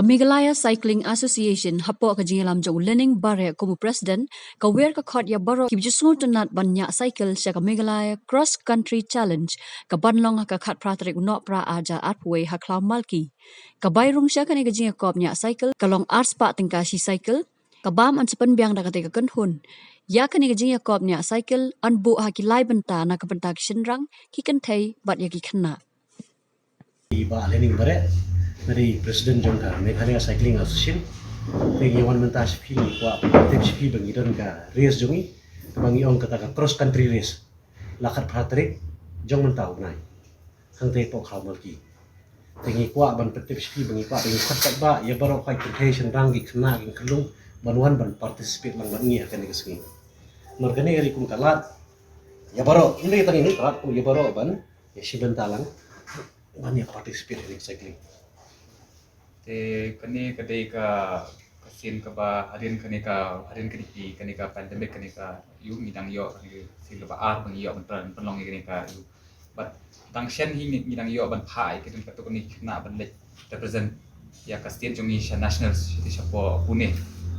Meghalaya Cycling Association hapo ka jingalam jong learning bare como president ka wer ka khot ya baro ki jusungu tunat banya cycle sya ka Meghalaya Cross Country Challenge ka banlong ka khat pratrik no pra aja atwe ha klam malki ka bayrung sya ka ni ka jinga kop nya cycle ka long arts pa tingka si cycle ka bam an sepen biang da ka te ka hun ya ka ni ka jinga kop nya cycle an bu ha ki lai benta na ka benta ki shinrang ki kan thai bat ya ki khna Ba learning bare dari Presiden Jongka Meghalaya Cycling Association bagi wan mentas fili wa tips fi bagi don ka race jongi bagi ong kata ka cross country race lakat pratrik jong mentau nai hang te pok khamal ki tengi kwa ban tips fi bagi kwa bagi khat ba ya baro kai competition rangi khna gi khlung banwan ban participate lang ban ngia kan kesini margane ri kum kalat ya baro ini tangi ni kalat ya baro ban ya si bentalang banyak participate in cycling. Te kani kadai ka kasin ka ba harin kani ka pandemic kani ka yu midang yo kani sila ba ar bang yo ban penlong kani ka yu but tang shen hi midang yo ban phai kani ka to kani na ban le represent ya kastian jongi national city shapo Pune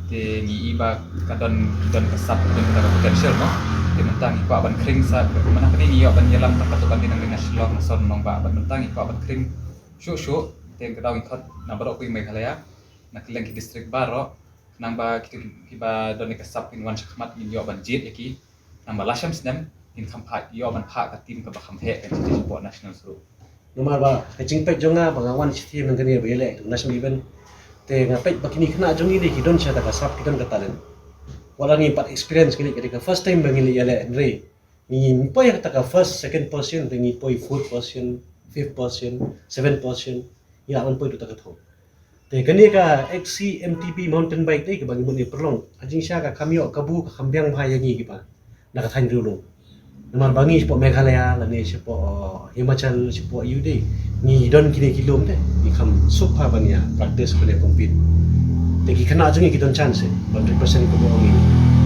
te ni iba kadon kasap don ka potential no te mentang ipa ban kring sa mana kani ni yo ban yalam ta to kan dinang national son nong ba ban mentang ipa ban kring shu te ka daw ikot na baro ko Meghalaya na kilang ki district baro nang ba kiba don ka sap in wan shakmat in yo ban jit yaki nang ba lasham snem in khampa yo ban pha ka team ka ba khamhe kan city support national suru Nomor ba kacing pek jonga bangawan city nang kani bele national event te ngapet bakini kena jongi de kidon cha ta kasap kidon katalen wala ni pat experience kini ketika first time bangili yale re ni po ya ta first second person te ni poi fourth person fifth person seventh person ya on poi tu ta katho te kani ka XC MTB mountain bike te ke bagi mun ni perlong ajing sha ka kamyo kabu ka kambyang bhai yangi ki pa na ka thain rulung nomor bangi po Meghalaya la ni po Himachal po yude ni don kini kilom de ni kham supha bania practice kone compete te ki khana jungi ki don chance ban represent ko mo ni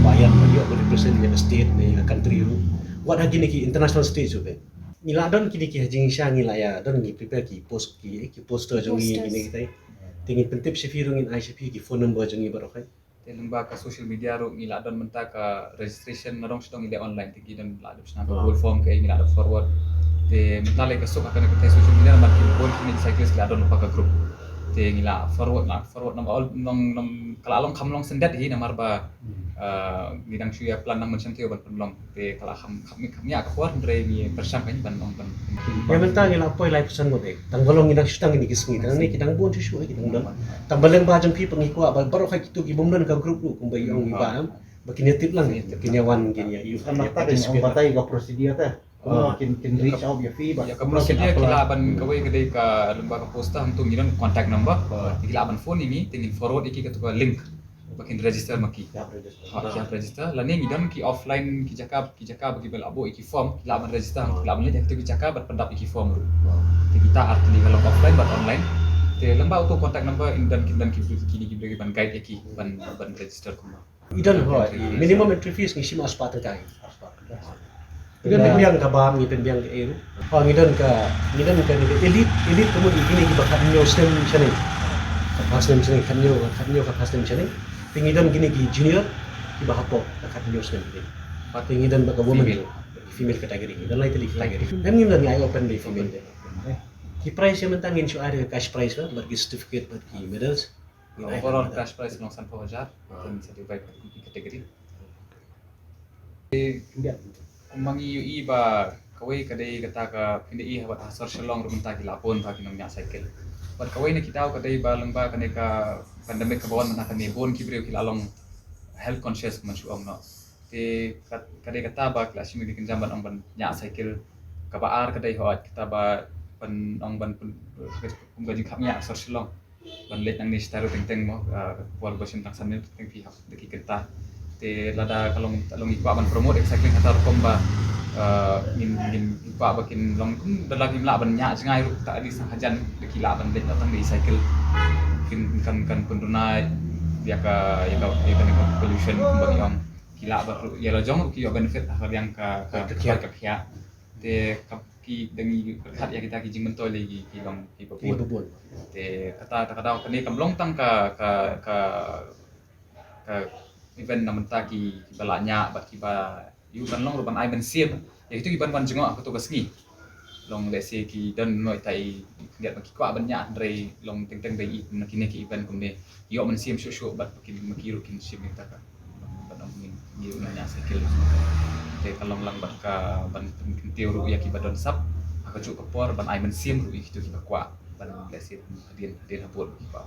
bayan bagi ko represent ni state ni country ru what ha kini ki international stage ube ni la don kini ki hajing sha ni la ya don ni prepare ki poster jungi ni kita tingin pentip si firungin ICP ki phone number jungi barokai te lemba ka social media ro ngila don menta ka registration na dong sidong ile online te gidan la adop sna Google form ke ngila adop forward te mentale ka sok akan ke social media na makin pun kini cyclist la don pa ka group te ngila forward nama all nong kala along kamlong sendat hi namar ba ngidang suya plan nang mention tio ban penlong te kala khamnya ka kuar ndre ni persang kan ban nong ban ya mentang ngila poi live pesan mo de tanggalong ngidang sutang ni kisngi tang ni kidang bon susu kidang don tambaleng ba jang pi pengikwa ba baro ka kitu ki bomdan ka group lu kumbai ong iba bakini tip lang kini wan kini yu Anak tadi yang batai ke prosedur teh. Kin reach out ya fee ya ka prosedur kila ban kawai kadai ka lemba ka posta untuk ngidan contact number kila ban phone ini tingin forward iki ka to link bakin register maki ya register. siap register la ni ngidan ki offline ki jaka bagi bel abo iki form kila ban register kila ban lek ki jaka bat pendap iki form ru te kita arti kalau offline bat online te lemba untuk contact number dan kini ki ban guide iki ban register kuma idan ho minimum entry fees ngi sim aspat kai Idan pendiang ka bam ni pendiang ke eru. Oh ngidan ka ni elite kamu ini ki bakat nyo stem chane. Pas stem chane kanyo ka pas stem chane. Pengidan gini ki junior ki bahapo bakat nyo stem ni. Pengidan baka woman female category. Dan lain tali category. Dan ngidan ni ay open day female de. Ki price yang mentangin so ada cash price ba bagi certificate bagi medals. Overall cash price long 100,000 dan certified kategori. Kumangi yu ba kawai kadai kata ka pindai habat hasar shalong rumenta kilapon pa kinong nya cycle. But kawai na kitaw kadai ba lengba kanai ka pandemic ka bawan mana kanai bon kibreu kilalong health conscious mansu ong no. Te kadai kata ba klasi mi dikin jamban ong ban nya cycle ka baar kadai hoat kita ba pan ong ban kumgaji khamnya hasar shalong. Ban let nang ni staro teng mo wal basin tang sanil teng pihak deki kita te lada kalong ikwa ban promote cycling kata komba min ikwa bakin long dalam imla ban nya sengai ru tak di sahajan dekila ban let datang di cycle kan penduna dia ka pollution kembali yang kila baru ya lojong ki benefit har yang ka khia te ki dengi berkat ya kita ki jing mentoi lagi ki long ki Ini babon bubun. te kata kata kene kamlong tang ka event namenta ki balanya bat ki ba yu ban long ban ai ban siem ya itu ki ban jengok aku tugas ni long let's say ki dan noi tai ngiat ki kwa ban nya andre long teng teng dai nak kini ki event kumne yo man siem shu bat ki makiru kin siem ni taka ban ni nya cycle te kalong lang bat ka ban tiu ru ya ki badon sap aku cuk kepor ban ai man siem ru itu ki kwa ban let's say hadin hapur ki pa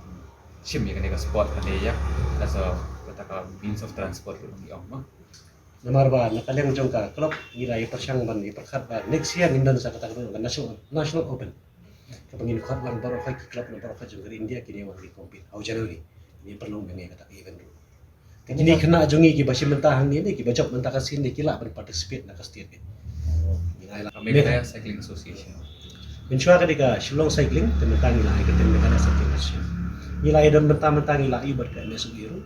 siem ya kene ka sport kane ya as a kata ka means of transport ru ni om Nomor ba nakaleng jong ka klub nilai persang ban iperkat ba next year Indonesia kata kan national open. Kapangin khat lang baro ka klub na baro ka jong India kini wang di compete. Au January ini perlu bengi kata event dulu. Kini kena jongi ki basi mentahang ni ki bajok mentah ka sin ki la ban participate na ka state ni. Nilai la. Meghalaya Cycling Association Mencuba ka Shillong cycling tementang nilai ka Meghalaya Cycling Association. Nilai dan mentang-mentang nilai ibat ka MSU Iru.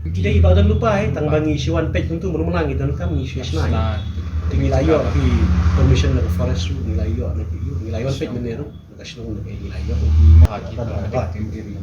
Kita iba dan lupa tang bangi siwan pet tentu menang itu kan isu senai tinggi layo ki permission dari forest nilai yo nanti nilai wan pet meneru kasih nilai yo Mahaki, Tinggi,